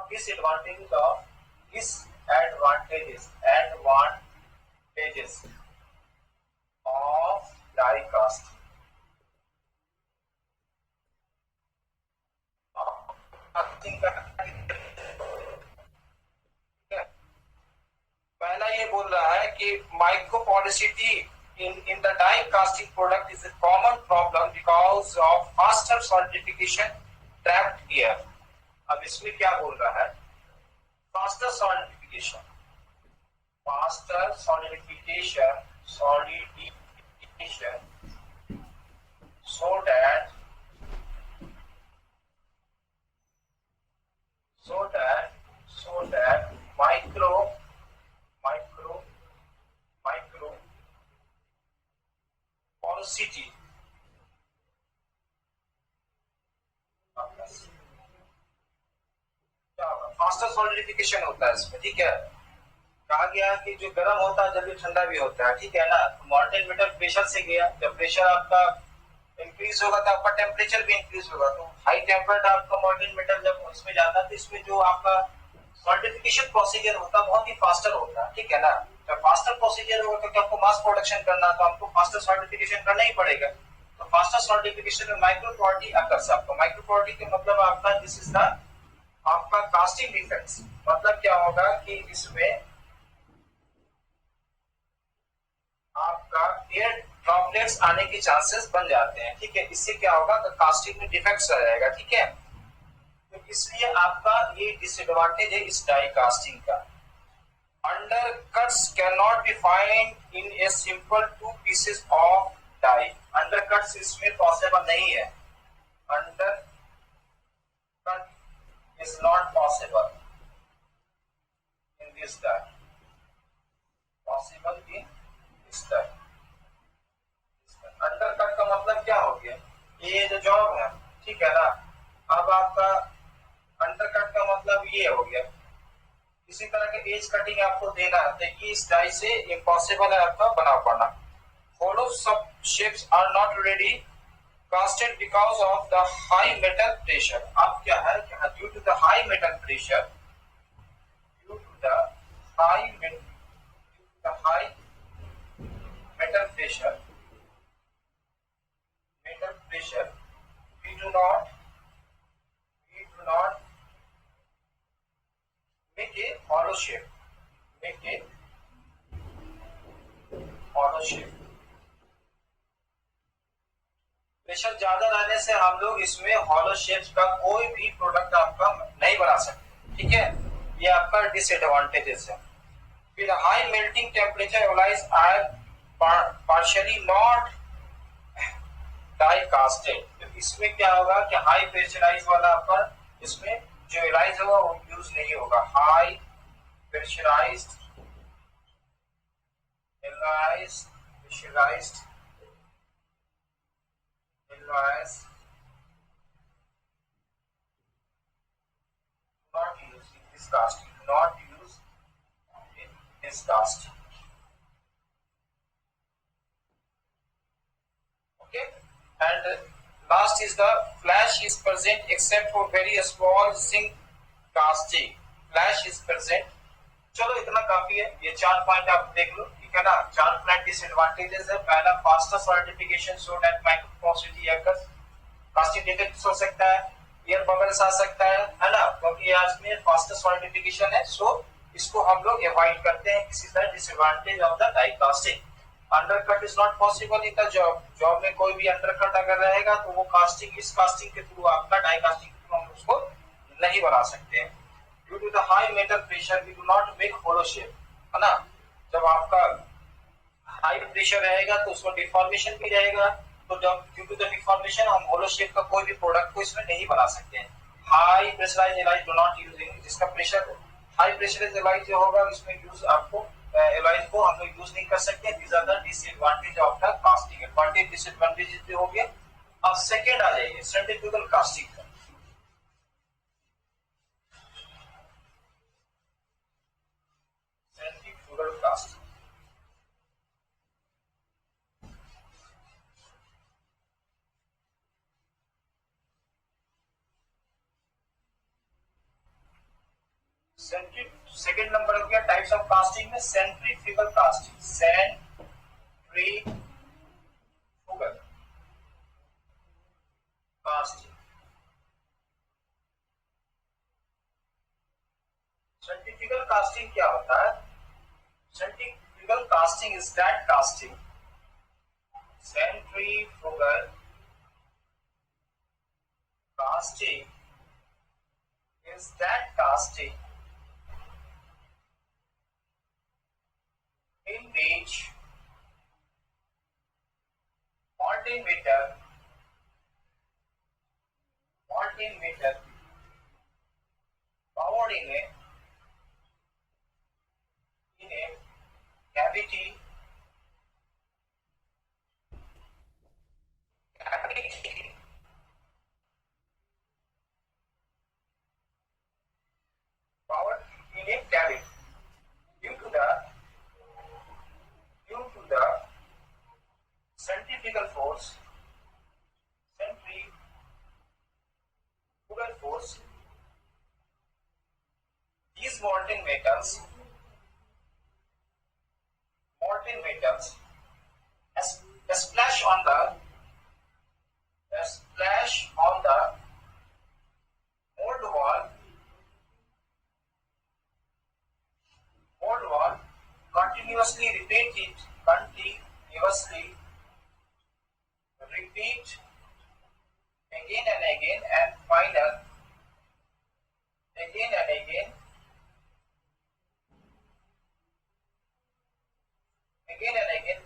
disadvantages advantages of die casting. पहला ये बोल रहा है कि माइक्रोपोरेसिटी in the die casting product is a common problem because of faster solidification trapped here. अब इसमें क्या बोल रहा है? faster solidification so that micro porosity faster solidification होता है इसमें, ठीक है। कहा गया कि जो गर्म होता है जल्दी ठंडा भी होता है, ठीक है ना। तो मॉल्टेन मेटल प्रेशर से गया, जब प्रेशर आपका इंक्रीज होगा तो आपका टेम्परेचर भी इंक्रीज होगा। तो हाई टेम्परेचर आपका मॉल्टेन मेटल जब इसमें जाता है तो इसमें जो आपका सॉलिडिफिकेशन प्रोसीजर होता है बहुत ही फास्टर होता है, ठीक है ना। जब फास्टर प्रोसीजर होगा तो आपको मास प्रोडक्शन करना है तो आपको फास्टर सॉलिडिफिकेशन करना ही पड़ेगा। तो फास्टर सॉलिडिफिकेशन में माइक्रोपोरिटी अकर्स। आपको माइक्रोपोरिटी के मतलब आपका दिस इज द आपका कास्टिंग डिफेक्ट्स। मतलब क्या होगा कि इसमें आपका एयर ड्रॉपलेट्स आने के चांसेस बन जाते हैं, ठीक है। इससे क्या होगा तो कास्टिंग में डिफेक्ट्स आ जाएगा, ठीक है। तो इसलिए आपका ये डिसएडवांटेज है इस डाई कास्टिंग का। Undercuts cannot be found in a simple two pieces of die. Undercuts इसमें पॉसिबल नहीं है। Undercut is not possible in this die. Possible in this die. Undercut का मतलब क्या हो गया? ये जो जॉब है, ठीक है ना। अब आपका अंडरकट का मतलब ये हो गया। इसी तरह के एज कटिंग आपको देना है तो ये इस डाई से इम्पॉसिबल है आपका बना पाना। होलो सब shapes are not ready casted because of the high metal pressure. अब क्या है, due to the high metal pressure, high metal pressure we do not make a hollow shape. Pressure ज्यादा रहने से हम लोग इसमें हॉलो शेप्स का कोई भी प्रोडक्ट आपका नहीं बना सकते, ठीक है। ये आपका डिसएडवांटेजेस है। फिर high melting temperature alloys are partially not die casted. तो इसमें क्या होगा कि हाई प्रेशराइज वाला आपका इसमें जो एलाइज होगा वो यूज नहीं होगा। High pressurized not used in this casting, not used in this casting. Okay, and last is the flash is present except for very small zinc casting. Flash is present. चलो इतना काफी है, ये 4 point आप देख लो, ठीक है ना। 4 फ्लैट डिसएडवांटेजेस है। पहला faster solidification so that microporosity occurs. Casting defects हो सकता है, एयर बबल्स आ सकता है ना, क्योंकि आज में फास्टर सॉलिडिफिकेशन है। सो इसको हम लोग अवॉइड करते हैं। This is the disadvantage of the die casting. Undercut is not possible in the job में कोई भी अंडरकट अगर रहेगा तो वो कास्टिंग इस कास्टिंग के थ्रू आपका डाई कास्टिंग के थ्रू हम उसको नहीं बना सकते हैं। Due to the high metal pressure we do not make hollow shape, है ना। जब आपका हाई प्रेशर रहेगा तो उसमें डिफॉर्मेशन भी रहेगा। तो जब ड्यू टू द डिफॉर्मेशन हम होलो शेप का कोई भी प्रोडक्ट को इसमें नहीं बना सकते हैं। High pressurized alloys do not using, जिसका प्रेशर हाई प्रेशराइज्ड एलाइज जो होगा इसमें यूज आपको एलाइज को हम लोग यूज नहीं कर सकते। This are the disadvantage of the casting. Advantage disadvantage भी हो गया। अब सेकंड आ जाइए सेंट्रीफ्यूगल कास्टिंग का। सेंट्रीफ्यूगल कास्टिंग सेकंड नंबर हो गया टाइप्स ऑफ कास्टिंग में centrifugal casting, centrifugal casting. Centrifugal casting क्या होता है? Centrifugal casting is that casting, centrifugal casting is that casting in which molten metal powered in a cavity powered in a cavity due to the centrifugal force, these molten metals splash on the mold wall, continuously repeat again and again, and final again and again,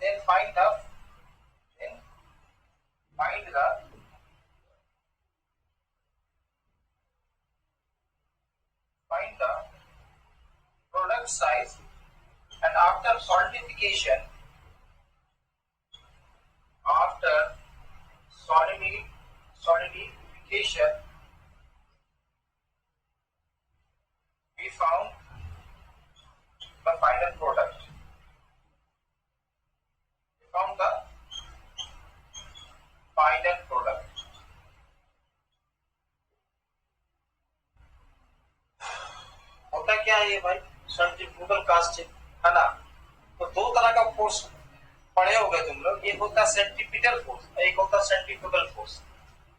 then find the product size, and after solidification we found the final product. होता क्या है ये भाई? Centrifugal casting है ना। तो दो तरह का फोर्स पढ़े हो गए तुम लोग, एक होता है सेंट्रीपिटल फोर्स, एक होता है सेंट्रीफ्यूगल फोर्स।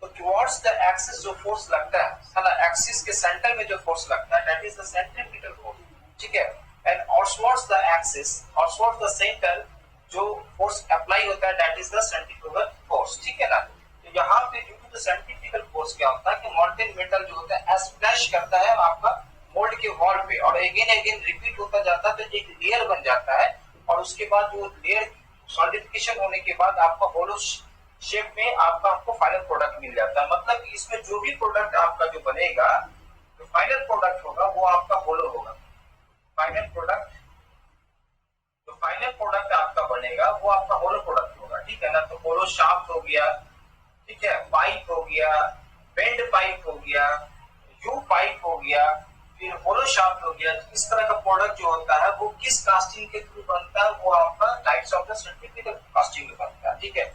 तो टुवर्ड्स द एक्सिस जो फोर्स लगता है ना, एक्सिस के सेंटर में जो फोर्स लगता है, that is the centripetal force, ठीक है। And outwards the axis, outwards the centre जो फोर्स अप्लाई होता है, that is the centrifugal force, ठीक है ना। तो यहाँ पे due to the centrifugal force क्या होता है कि मॉल्टेन मेटल जो होता है स्प्लैश करता है आपका मोल्ड के वॉल पे, और अगेन रिपीट होता जाता है, तो एक लेयर बन जाता है, और उसके बाद वो लेयर सॉलिडिफिकेशन होने के बाद आपका होलो शेप में आपको फाइनल प्रोडक्ट मिल जाता है। मतलब कि इसमें जो भी प्रोडक्ट आपका जो बनेगा, जो फाइनल प्रोडक्ट होगा वो आपका होलो होगा। फाइनल प्रोडक्ट आपका बनेगा वो आपका होलो प्रोडक्ट होगा, ठीक है ना। तो होलो शाफ्ट हो गया, ठीक है, पाइप हो गया, बेंड पाइप हो गया, यू पाइप हो गया, फिर होलो शाफ्ट हो गया। इस तरह का प्रोडक्ट जो होता है वो किस कास्टिंग के थ्रू बनता है? वो आपका types of the centrifugal casting में बनता है, ठीक है।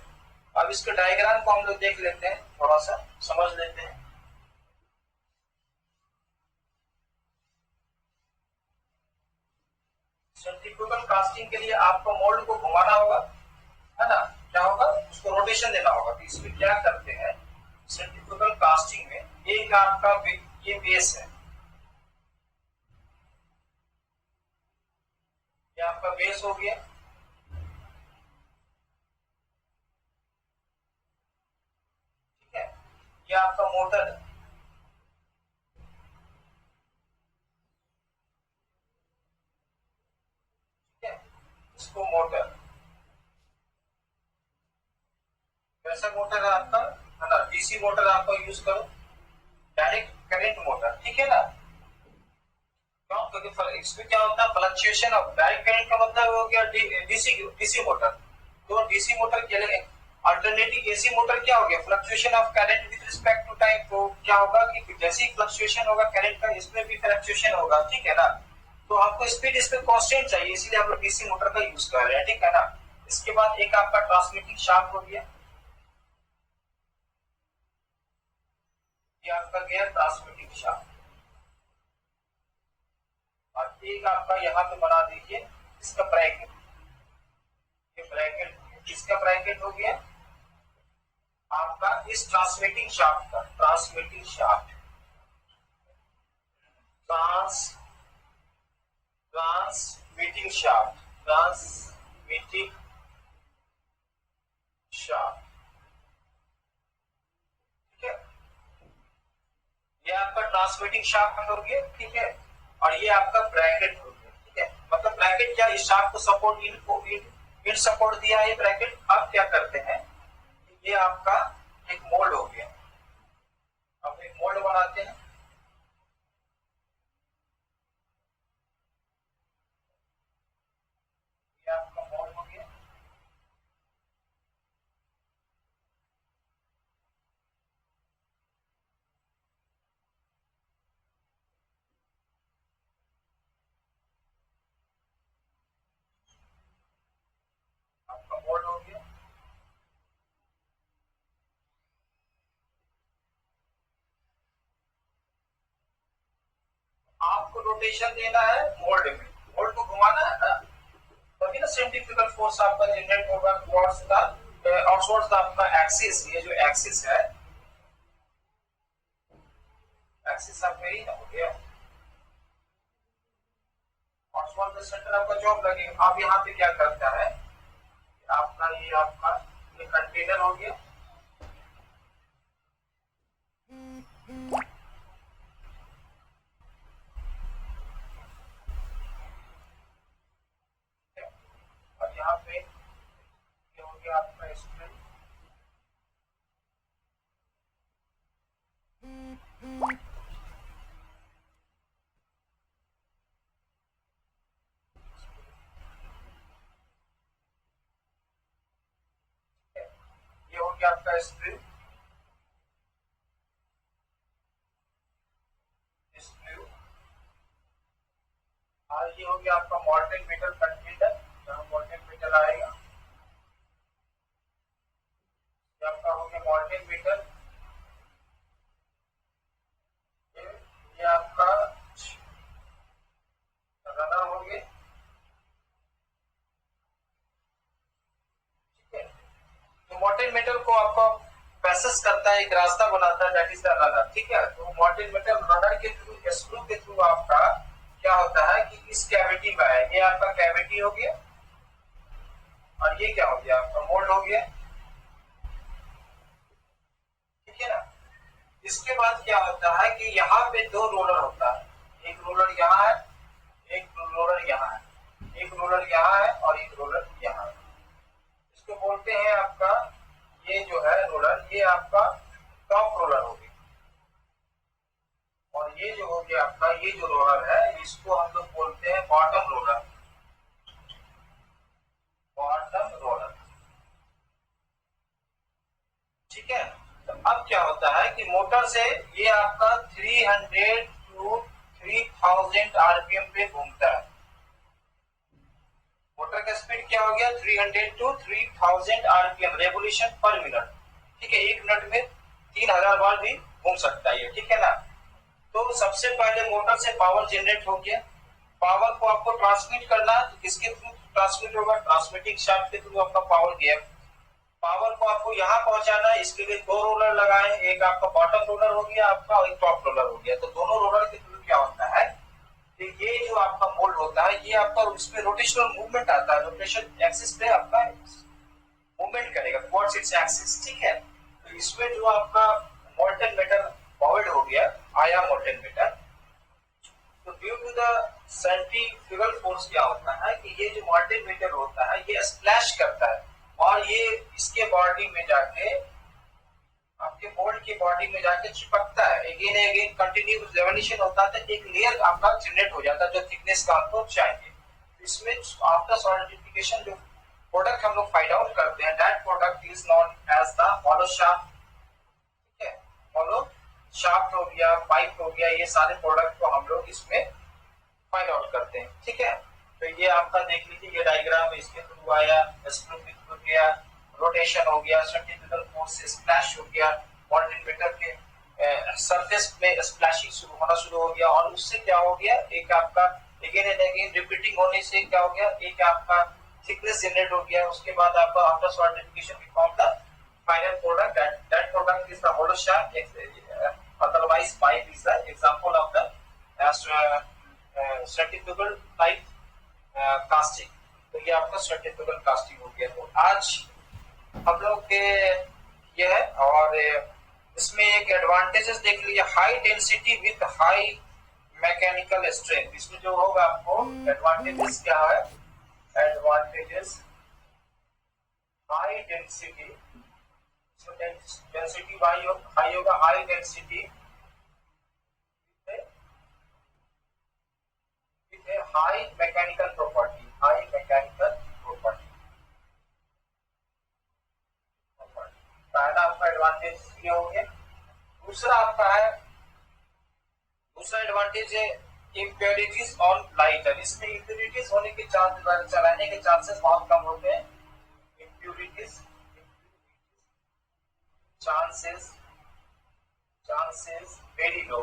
अब इसके डायग्राम को हम लोग देख लेते हैं, थोड़ा सा समझ लेते हैं। सेंट्रीफ्यूगल कास्टिंग के लिए आपको मोल्ड को घुमाना होगा, है ना। क्या होगा? उसको रोटेशन देना होगा। तो इसमें क्या करते हैं सेंट्रीफ्यूगल कास्टिंग में, एक आपका ये बेस है, ये आपका बेस हो गया, ठीक है। ये आपका मोटर है, ठीक है, इसको मोटर, कैसा मोटर है आपका, है ना, डीसी मोटर आपका यूज करो, डायरेक्ट करंट मोटर, ठीक है ना। क्यों? क्योंकि इसमें क्या होता है, फ्लक्चुएशन ऑफ डायरेक्ट करंट का मतलब हो गया डीसी मोटर। तो डीसी मोटर के लिए अल्टरनेटिव एसी मोटर क्या हो गया, fluctuation of current with respect to time. तो क्या होगा कि जैसे ही फ्लक्चुएशन होगा करंट का, इसमें भी फ्लक्चुएशन होगा, ठीक है ना। तो आपको स्पीड इसमें कांस्टेंट चाहिए, इसीलिए आप लोग डीसी मोटर का यूज कर रहे हैं, ठीक है ना। इसके बाद एक आपका ट्रांसमिटिंग शाफ्ट हो गया, ये आपका गया ट्रांसमिटिंग शाफ्ट, एक आपका यहाँ पे बना दीजिए इसका ब्रैकेट, ये ब्रैकेट इसका ब्रैकेट हो गया आपका इस ट्रांसमिटिंग शाफ्ट का, transmitting shaft, transmitting shaft, transmitting shaft, ठीक है। ये आपका ट्रांसमिटिंग शाफ्ट हो गया, ठीक है। और ये आपका ब्रैकेट हो गया, ठीक है। मतलब ब्रैकेट क्या, इस शाफ्ट को सपोर्ट इन सपोर्ट दिया है ब्रैकेट। अब क्या करते हैं, ये आपका एक मोल्ड हो गया। अब एक मोल्ड बनाते हैं, ये आपका मोल्ड हो गया। आपका मोल्ड हो गया। आपको रोटेशन देना है मोल्ड में, मोल्ड को घुमाना है ना, तभी ना सेंट्रीफ्यूगल फोर्स आपका जनरेट होगा टुवर्ड्स द आउटवर्ड्स द आपका एक्सिस। ये जो एक्सिस है, एक्सिस आपका यही ना हो गया, आउटवर्ड द सेंटर आपका जॉब लगेगा। अब यहाँ पे क्या करता है आपका, ये कंटेनर हो गया, और यहाँ पे ये हो गया आपका स्प्रिंग, ये हो गया आपका स्प्रिंग, और ये हो गया आपका मॉल्टेन मेटल कंटेनर, जहाँ मॉल्टेन मेटल आएगा, ये आपका हो गया मॉल्टेन मेटल। ये आपका रनर हो गया, ठीक है। तो मॉल्टेन मेटल को आपका पैसेस करता है, एक रास्ता बनाता है, दैट इज द रनर, ठीक है। तो मॉल्टेन मेटल रनर के थ्रू, स्क्रू के थ्रू आपका क्या होता है कि इस कैविटी में है, ये आपका कैविटी हो गया, और ये क्या हो गया आपका मोल्ड हो गया, ठीक है ना। इसके बाद क्या होता है कि यहाँ पे दो रोलर होता है, एक रोलर यहाँ है, एक रोलर यहाँ है, एक रोलर यहाँ है और एक रोलर यहाँ है। इसको बोलते हैं आपका, ये जो है रोलर, ये आपका टॉप रोलर हो गया, और ये जो हो गया आपका, ये जो रोलर है इसको हम लोग बोलते हैं बॉटम रोलर, बॉटम रोलर, ठीक है। तो अब क्या होता है कि मोटर से ये आपका 300 टू 3000 आरपीएम पे घूमता है। मोटर का स्पीड क्या हो गया, 300 to 3000 RPM revolution per minute, ठीक है। एक मिनट में 3000 बार भी घूम सकता है ये, ठीक है ना। तो सबसे पहले मोटर से पावर जनरेट हो गया, पावर को आपको ट्रांसमिट करना है, तो किसके थ्रू ट्रांसमिट होगा, ट्रांसमिटिंग शाफ्ट के थ्रू आपका पावर गया। पावर को आपको यहाँ पहुंचाना है, इसके लिए दो रोलर लगाए, एक आपका बॉटम रोलर हो गया आपका और एक टॉप रोलर हो गया। तो दोनों रोलर के थ्रू क्या होता है कि ये जो आपका मोल्ड होता है, ये आपका इसमें रोटेशनल मूवमेंट आता है, रोटेशन एक्सिस पे आपका मूवमेंट करेगा टुवर्ड्स इट्स एक्सिस, ठीक है। तो इसमें जो आपका मोल्टेन मेटल बॉइल्ड हो गया, आया मोल्टेन मेटल, तो due to the centrifugal force क्या होता है कि ये जो मोल्टेन मेटल होता है ये स्प्लैश करता है, और ये इसके बॉडी में जाके, आपके मोल्ड के बॉडी में जाके चिपकता है, अगेन अगेन कंटिन्यूस रेवोल्यूशन होता है, तो एक लेयर आपका जनरेट हो जाता है जो थिकनेस का आपको चाहिए। इसमें आफ्टर सॉलिडिफिकेशन जो प्रोडक्ट हम लोग फाइंड आउट करते हैं, that product is known as the hollow shaft, ठीक है। हॉलो शाफ्ट हो गया, पाइप हो गया, ये सारे प्रोडक्ट को हम लोग इसमें फाइंड आउट करते हैं, ठीक है। तो ये आपका देख लीजिए, ये डायग्राम इसके थ्रू आया, स्क्रू के थ्रू गया, रोटेशन हो गया, सेंट्रीफ्यूगल फोर्स से स्प्लैश हो गया, मोल्टेन मेटल के सरफेस में स्प्लैशिंग शुरू होना शुरू हो गया, और उससे क्या हो गया, एक आपका अगेन एंड अगेन रिपीटिंग होने से क्या हो गया, एक आपका थिकनेस जनरेट हो गया, उसके बाद आपका after solidification we form the final product, that product is the hollow shaft, otherwise pipe is the example of the stratifical type casting. तो ये आपका सर्टिफिकेट कास्टिंग हो गया। तो आज हम लोग के ये है, और इसमें एक एडवांटेजेस देख लीजिए, high density with high mechanical strength. इसमें जो होगा आपको एडवांटेजेस क्या है, advantages high density, density high होगा, high density high mechanical property, high mechanical property, पहला आपका एडवांटेज ये हो गया। दूसरा आपका है, दूसरा एडवांटेज है इम्प्योरिटीज ऑन लाइटर। इसमें इम्प्योरिटीज होने के चांस, चलाने के चांसेस बहुत कम होते हैं। इम्प्योरिटीज चांसेस वेरी लो,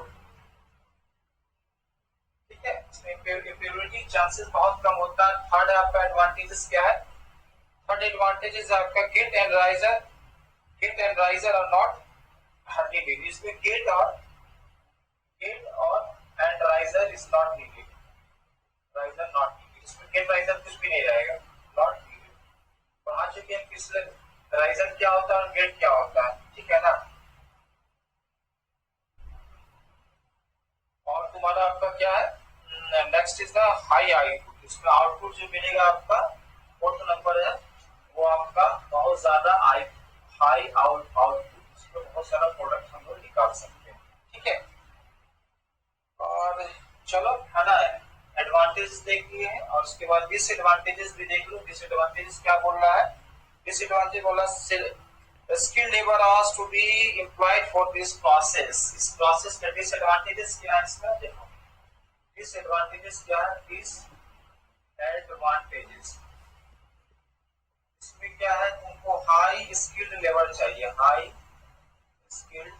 ठीक है, इसमें इम्प्योरिटी चांसेस बहुत कम होता है। थर्ड आपका एडवांटेजेस क्या है, थर्ड एडवांटेजेस आपका gate and riser are not needed. इसमें गेट और and riser is not needed, riser not needed, इसमें गेट राइजर कुछ भी नहीं रहेगा, नॉट नीडेड। पढ़ा चुके हैं किस राइजर क्या होता है और गेट क्या होता है, ठीक है ना। और तुम्हारा आपका क्या है, next is the high output. इसमें आउटपुट जो मिलेगा आपका फोर्थ नंबर है, वो आपका बहुत ज्यादा हाई आउटपुट, इसमें बहुत सारा प्रोडक्ट हम लोग निकाल सकते हैं, ठीक है। और चलो है ना, एडवांटेज देख लिए हैं, और उसके बाद डिसएडवांटेजेस भी देख लो। डिसएडवांटेजेस क्या बोल रहा है, डिसएडवांटेज बोला skill labour hours to be employed for this process. इस प्रोसेस का डिसएडवांटेजेस क्या है, इसका देखो डिसएडवांटेजेस क्या है, डिसएडवांटेजेस इसमें क्या है, तुमको हाई स्किल्ड लेबर चाहिए, हाई स्किल्ड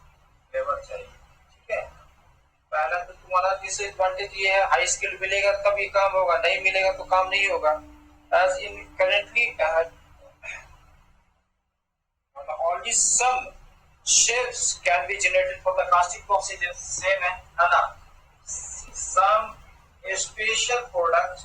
लेबर चाहिए, ठीक है। पहला तो तुम्हारा डिसएडवांटेज ये है, हाई स्किल्ड मिलेगा तभी काम होगा, नहीं मिलेगा तो काम नहीं होगा। As in currently only some shapes can be generated for the casting procedure, same है ना। Some special product